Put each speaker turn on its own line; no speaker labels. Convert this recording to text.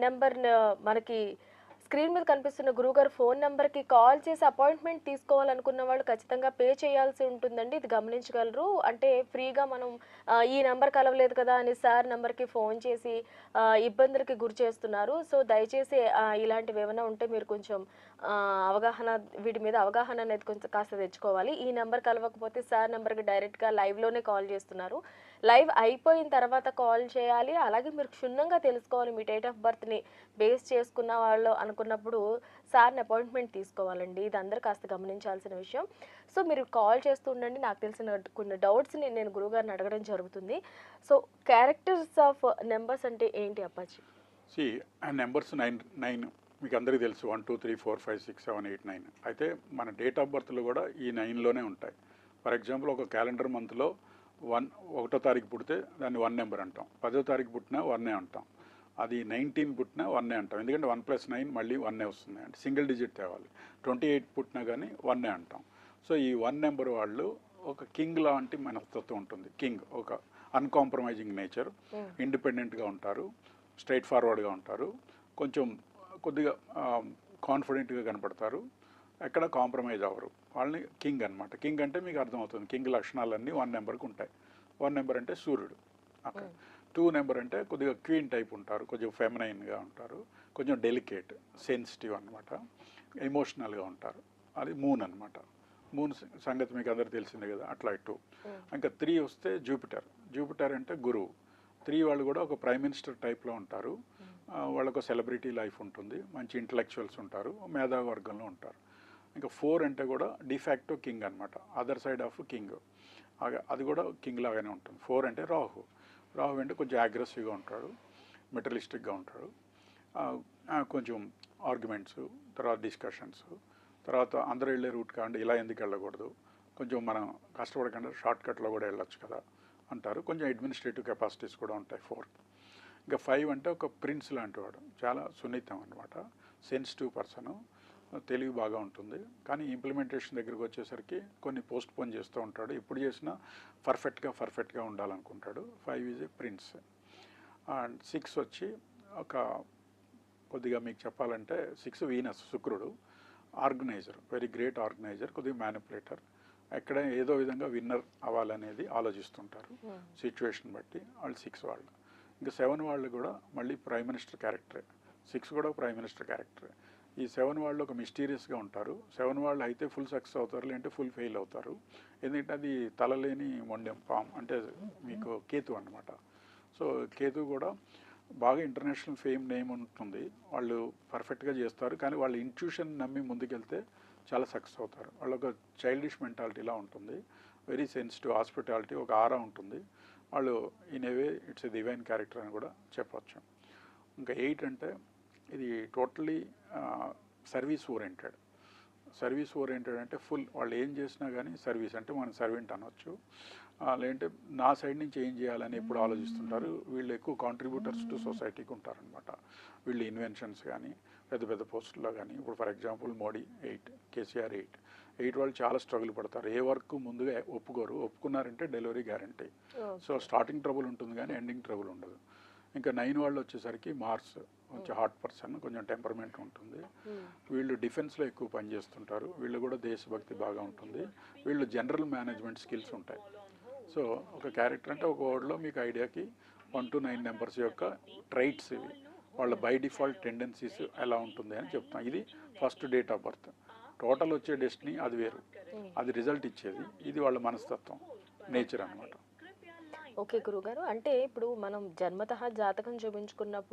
Number మనకి screen మీద కనిపిస్తున్న గురువుగారు ఫోన్ నెంబర్కి కాల్ చేసి అపాయింట్మెంట్ తీసుకోవాలనుకున్న వాళ్ళు ఖచ్చితంగా పే చేయాల్సి ఉంటుందండి. ఇది గమనించగలరు. అంటే ఫ్రీగా మనం ఈ నెంబర్ కలవలేదు కదా అని సార్ నెంబర్కి ఫోన్ చేసి ఇబ్బందులకి గురి చేస్తున్నారు. సో దయచేసి ఇలాంటివి ఏమైనా ఉంటే మీరు కొంచెం వీటి మీద అవగాహన అనేది కొంచెం కాస్త తెచ్చుకోవాలి. ఈ నెంబర్ కలవకపోతే సార్ నెంబర్కి డైరెక్ట్గా లైవ్లోనే కాల్ చేస్తున్నారు. లైవ్ అయిపోయిన తర్వాత కాల్ చేయాలి. అలాగే మీరు క్షుణ్ణంగా తెలుసుకోవాలి. మీ డేట్ ఆఫ్ బర్త్ని బేస్ చేసుకున్న వాళ్ళు అనుకున్నప్పుడు సార్ని అపాయింట్మెంట్ తీసుకోవాలండి. ఇది అందరూ కాస్త గమనించాల్సిన విషయం. సో మీరు కాల్ చేస్తూ ఉండండి. నాకు తెలిసిన కొన్ని డౌట్స్ని నేను గురువుగారిని అడగడం జరుగుతుంది. సో క్యారెక్టర్స్ ఆఫ్ నెంబర్స్ అంటే ఏంటి అప్పాజీ?
ఆ నెంబర్స్ 9 మీకు అందరికీ తెలుసు. 1 2 3 4 5 6 7 8 9. అయితే మన డేట్ ఆఫ్ బర్త్లు కూడా ఈ 9లోనే ఉంటాయి. ఫర్ ఎగ్జాంపుల్ ఒక క్యాలెండర్ మంత్లో 1వ తారీఖు పుడితే దాన్ని 1 నెంబర్ అంటాం. 10వ తారీఖు పుట్టినా 1 అంటాం. అది 19 పుట్టినా 1 అంటాం. ఎందుకంటే 1 + 9 మళ్ళీ 1 వస్తుంది. అంటే సింగిల్ డిజిట్ తేవాలి. 28 పుట్టినా కానీ 1 అంటాం. సో ఈ 1 నెంబర్ వాళ్ళు ఒక కింగ్ లాంటి మనస్తత్వం ఉంటుంది. కింగ్ ఒక అన్కాంప్రమైజింగ్ నేచర్, ఇండిపెండెంట్గా ఉంటారు, స్ట్రైట్ ఫార్వర్డ్గా ఉంటారు, కొంచెం కొద్దిగా కాన్ఫిడెంట్గా కనపడతారు, ఎక్కడ కాంప్రమైజ్ అవ్వరు. వాళ్ళని కింగ్ అనమాట. కింగ్ అంటే మీకు అర్థమవుతుంది. కింగ్ లక్షణాలన్నీ 1 నెంబర్కి ఉంటాయి. 1 నెంబర్ అంటే సూర్యుడు. ఓకే. 2 నెంబర్ అంటే కొద్దిగా క్వీన్ టైప్ ఉంటారు, కొంచెం ఫెమినైన్గా ఉంటారు, కొంచెం డెలికేట్, సెన్సిటివ్ అనమాట, ఎమోషనల్గా ఉంటారు. అది మూన్ అనమాట. మూన్ సంగతి మీకు అందరు తెలిసిందే కదా. అట్లా 2. ఇంకా 3 వస్తే జూపిటర్ అంటే గురువు. 3 వాళ్ళు కూడా ఒక ప్రైమ్ మినిస్టర్ టైప్లో ఉంటారు. వాళ్ళకు సెలబ్రిటీ లైఫ్ ఉంటుంది, మంచి ఇంటలెక్చువల్స్ ఉంటారు, మేధావి వర్గంలో ఉంటారు. ఇంకా 4 అంటే కూడా డిఫాక్టో కింగ్ అనమాట, అదర్ సైడ్ ఆఫ్ కింగ్. అది కూడా కింగ్ లాగానే ఉంటుంది. 4 అంటే రాహు అంటే కొంచెం అగ్రెసివ్గా ఉంటాడు, మెటలిస్టిక్గా ఉంటాడు, కొంచెం ఆర్గ్యుమెంట్స్, తర్వాత డిస్కషన్స్, తర్వాత అందరూ వెళ్ళే రూట్ కాండి ఇలా ఎందుకు వెళ్ళకూడదు, కొంచెం మనం కష్టపడకుండా షార్ట్ కట్లో కూడా వెళ్ళొచ్చు కదా అంటారు. కొంచెం అడ్మినిస్ట్రేటివ్ కెపాసిటీస్ కూడా ఉంటాయి 4. ఇంకా 5 అంటే ఒక ప్రిన్స్ లాంటి వాడు, చాలా సున్నితం అనమాట, సెన్సిటివ్ పర్సను, తెలివి బాగా ఉంటుంది. కానీ ఇంప్లిమెంటేషన్ దగ్గరికి వచ్చేసరికి కొన్ని పోస్ట్ పోన్ చేస్తూ ఉంటాడు. ఎప్పుడు చేసినా పర్ఫెక్ట్గా ఉండాలనుకుంటాడు. 5 ఈజ్ ఏ ప్రిన్స్. అండ్ 6 వచ్చి ఒక కొద్దిగా మీకు చెప్పాలంటే 6 వీనస్, శుక్రుడు, ఆర్గనైజర్, వెరీ గ్రేట్ ఆర్గనైజర్, కొద్దిగా మ్యానిపులేటర్, ఎక్కడ ఏదో విధంగా విన్నర్ అవ్వాలనేది ఆలోచిస్తుంటారు సిచ్యువేషన్ బట్టి. వాళ్ళు 6 వాళ్ళు. ఇంకా 7 వాళ్ళు కూడా మళ్ళీ ప్రైమ్ మినిస్టర్ క్యారెక్టరే. 6 కూడా ప్రైమ్ మినిస్టర్ క్యారెక్టరే. ఈ 7 వాళ్ళు ఒక మిస్టీరియస్గా ఉంటారు. 7 వాళ్ళు అయితే ఫుల్ సక్సెస్ అవుతారు, లేదంటే ఫుల్ ఫెయిల్ అవుతారు. ఎందుకంటే అది తలలేని మొండెం పామ్, అంటే మీకు కేతు అనమాట. సో కేతు కూడా బాగా ఇంటర్నేషనల్ ఫేమ్ నేమ్ ఉంటుంది. వాళ్ళు పర్ఫెక్ట్గా చేస్తారు, కానీ వాళ్ళ ఇంట్యూషన్ నమ్మి ముందుకెళ్తే చాలా సక్సెస్ అవుతారు. వాళ్ళు ఒక చైల్డిష్ మెంటాలిటీలా ఉంటుంది, వెరీ సెన్సిటివ్, హాస్పిటాలిటీ, ఒక ఆరా ఉంటుంది. వాళ్ళు in a way it's a divine character అని కూడా చెప్పవచ్చు. ఇంకా 8 అంటే ఇది టోటలీ సర్వీస్ ఓరియంటెడ్. అంటే ఫుల్ వాళ్ళు ఏం చేసినా కానీ సర్వీస్, అంటే మనం సర్వెంట్ అనొచ్చు, లేదంటే నా సైడ్ నుంచి ఏం చేయాలని ఎప్పుడు ఆలోచిస్తుంటారు. వీళ్ళు ఎక్కువ కాంట్రిబ్యూటర్స్ టు సొసైటీకి ఉంటారనమాట. వీళ్ళు ఇన్వెన్షన్స్ కానీ పెద్ద పెద్ద పోస్టుల్లో కానీ, ఇప్పుడు ఫర్ ఎగ్జాంపుల్ మోడీ 8, కేసీఆర్ 8 వాళ్ళు చాలా స్ట్రగుల్ పడతారు. ఏ వర్క్ ముందుగా ఒప్పుకున్నారంటే delivery guarantee. So starting trouble ఉంటుంది కానీ ఎండింగ్ ట్రబుల్ ఉండదు. ఇంకా 9 వాళ్ళు వచ్చేసరికి మార్స్, కొంచెం హాట్ పర్సన్, కొంచెం టెంపర్మెంట్ ఉంటుంది. వీళ్ళు డిఫెన్స్లో ఎక్కువ పనిచేస్తుంటారు. వీళ్ళు కూడా దేశభక్తి బాగా ఉంటుంది. వీళ్ళు జనరల్ మేనేజ్మెంట్ స్కిల్స్ ఉంటాయి. సో ఒక క్యారెక్టర్ అంటే ఒక వర్డ్లో మీకు ఐడియాకి 1 to 9 నెంబర్స్ యొక్క ట్రైట్స్ ఇవి. వాళ్ళ బై డిఫాల్ట్ టెండెన్సీస్ ఎలా ఉంటుంది అని చెప్తాం. ఇది first date of birth. Total వచ్చే డెస్టినీ అది వేరు, అది రిజల్ట్ ఇచ్చేది. ఇది వాళ్ళ మనస్తత్వం, నేచర్ అనమాట.
ఓకే గురుగారు, అంటే ఇప్పుడు మనం జన్మతః జాతకం చూపించుకున్నప్పుడు